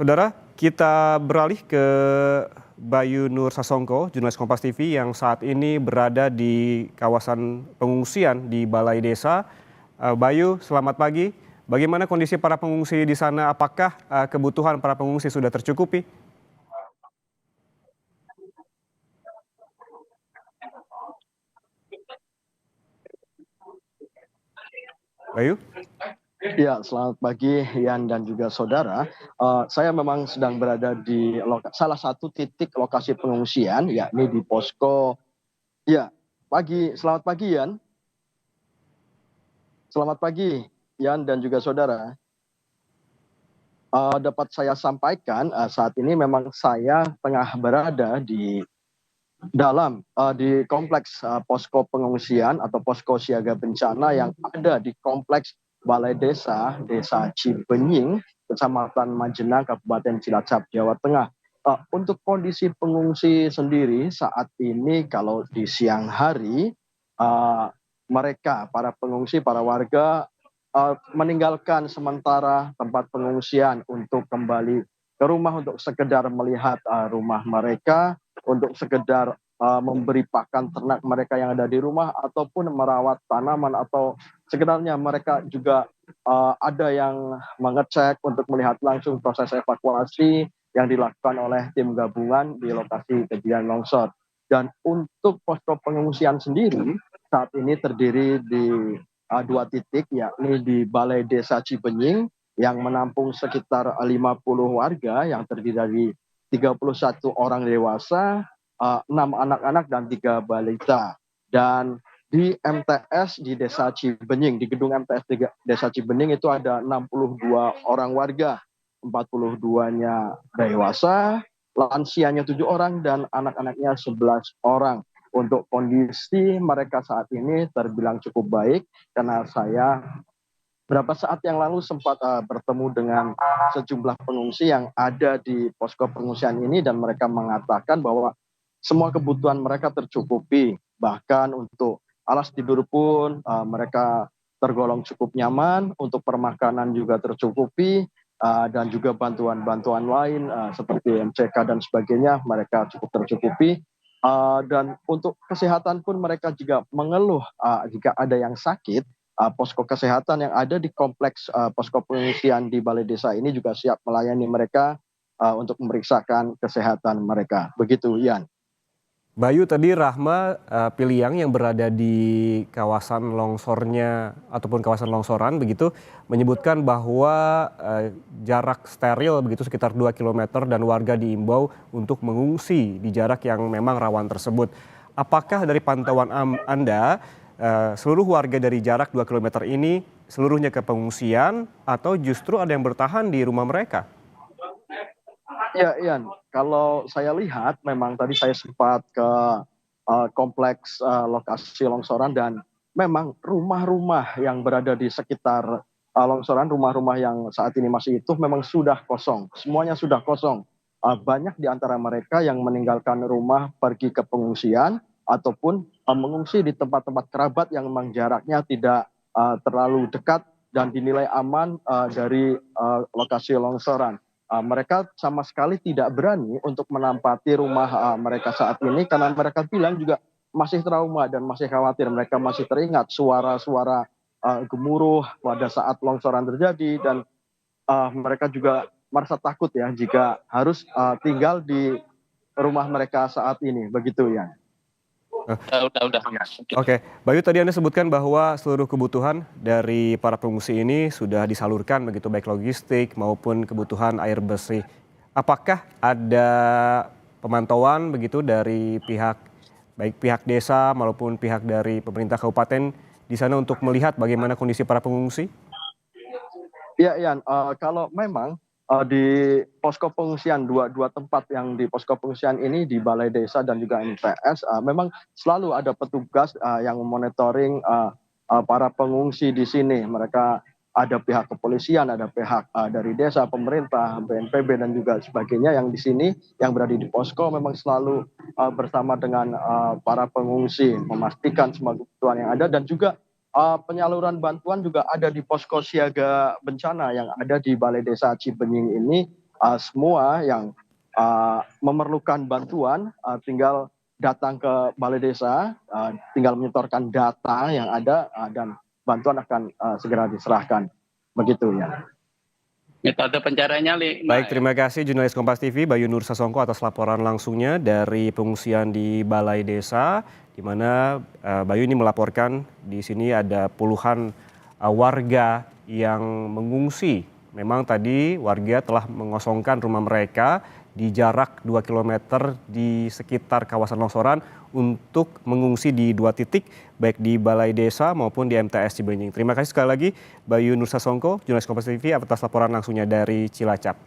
Saudara, kita beralih ke Bayu Nur Sasongko, jurnalis Kompas TV yang saat ini berada di kawasan pengungsian di Balai Desa. Bayu, selamat pagi. Bagaimana kondisi para pengungsi di sana? Apakah kebutuhan para pengungsi sudah tercukupi? Bayu? Ya, selamat pagi Yan dan juga saudara. Saya memang sedang berada di salah satu titik lokasi pengungsian, yakni di posko. Ya, selamat pagi Yan. Selamat pagi Yan dan juga saudara. Dapat saya sampaikan saat ini memang saya tengah berada di kompleks posko pengungsian atau posko siaga bencana yang ada di kompleks Balai Desa Cibenying, Kecamatan Majenang, Kabupaten Cilacap, Jawa Tengah. Untuk kondisi pengungsi sendiri saat ini kalau di siang hari para pengungsi, para warga meninggalkan sementara tempat pengungsian untuk kembali ke rumah untuk sekedar melihat rumah mereka, untuk sekedar memberi pakan ternak mereka yang ada di rumah ataupun merawat tanaman, atau sebenarnya mereka juga ada yang mengecek untuk melihat langsung proses evakuasi yang dilakukan oleh tim gabungan di lokasi kejadian longsor. Dan untuk posko pengungsian sendiri saat ini terdiri di dua titik, yakni di Balai Desa Cibenying yang menampung sekitar 50 warga yang terdiri dari 31 orang dewasa, 6 anak-anak dan 3 balita. Dan di MTS di Desa Cibenying, di gedung MTS di Desa Cibenying itu ada 62 orang warga, 42-nya dewasa, lansianya 7 orang dan anak-anaknya 11 orang. Untuk kondisi mereka saat ini terbilang cukup baik, karena saya berapa saat yang lalu sempat bertemu dengan sejumlah pengungsi yang ada di posko pengungsian ini, dan mereka mengatakan bahwa semua kebutuhan mereka tercukupi. Bahkan untuk alas tidur pun mereka tergolong cukup nyaman, untuk permakanan juga tercukupi, dan juga bantuan-bantuan lain seperti MCK dan sebagainya mereka cukup tercukupi. Dan untuk kesehatan pun mereka juga mengeluh jika ada yang sakit. Posko kesehatan yang ada di kompleks posko pengungsian di Balai Desa ini juga siap melayani mereka untuk memeriksakan kesehatan mereka. Begitu, Ian. Bayu, tadi Rahma Piliang yang berada di kawasan longsornya ataupun kawasan longsoran begitu menyebutkan bahwa jarak steril begitu sekitar 2 kilometer dan warga diimbau untuk mengungsi di jarak yang memang rawan tersebut. Apakah dari pantauan Anda seluruh warga dari jarak 2 kilometer ini seluruhnya ke pengungsian atau justru ada yang bertahan di rumah mereka? Ya, Ian, kalau saya lihat memang tadi saya sempat ke kompleks lokasi longsoran, dan memang rumah-rumah yang berada di sekitar longsoran, rumah-rumah yang saat ini masih utuh memang sudah kosong. Semuanya sudah kosong. Banyak di antara mereka yang meninggalkan rumah pergi ke pengungsian ataupun mengungsi di tempat-tempat kerabat yang memang jaraknya tidak terlalu dekat dan dinilai aman dari lokasi longsoran. Mereka sama sekali tidak berani untuk menempati rumah mereka saat ini, karena mereka bilang juga masih trauma dan masih khawatir. Mereka masih teringat suara-suara gemuruh pada saat longsoran terjadi, dan mereka juga merasa takut ya jika harus tinggal di rumah mereka saat ini. Begitu ya. Udah. Oke, Bayu, tadi Anda sebutkan bahwa seluruh kebutuhan dari para pengungsi ini sudah disalurkan begitu, baik logistik maupun kebutuhan air bersih. Apakah ada pemantauan begitu dari baik pihak desa maupun pihak dari pemerintah kabupaten di sana untuk melihat bagaimana kondisi para pengungsi? Iya, Ian, kalau memang di posko pengungsian, dua tempat yang di posko pengungsian ini di Balai Desa dan juga MTS, memang selalu ada petugas yang memonitoring para pengungsi di sini. Mereka ada pihak kepolisian, ada pihak dari desa, pemerintah, BNPB dan juga sebagainya yang di sini yang berada di posko memang selalu bersama dengan para pengungsi, memastikan semua kebutuhan yang ada, dan juga penyaluran bantuan juga ada di posko siaga bencana yang ada di Balai Desa Cibenying ini. semua yang memerlukan bantuan tinggal datang ke balai desa, tinggal menyetorkan data yang ada dan bantuan akan segera diserahkan. Begitu ya. Metode pencariannya Baik, terima kasih jurnalis Kompas TV Bayu Nur Sasongko atas laporan langsungnya dari pengungsian di Balai Desa, di mana Bayu ini melaporkan di sini ada puluhan warga yang mengungsi. Memang tadi warga telah mengosongkan rumah mereka di jarak 2 km di sekitar kawasan longsoran untuk mengungsi di 2 titik, baik di Balai Desa maupun di MTS Cibenying. Terima kasih sekali lagi Bayu Nur Sasongko, jurnalis Kompas TV atas laporan langsungnya dari Cilacap.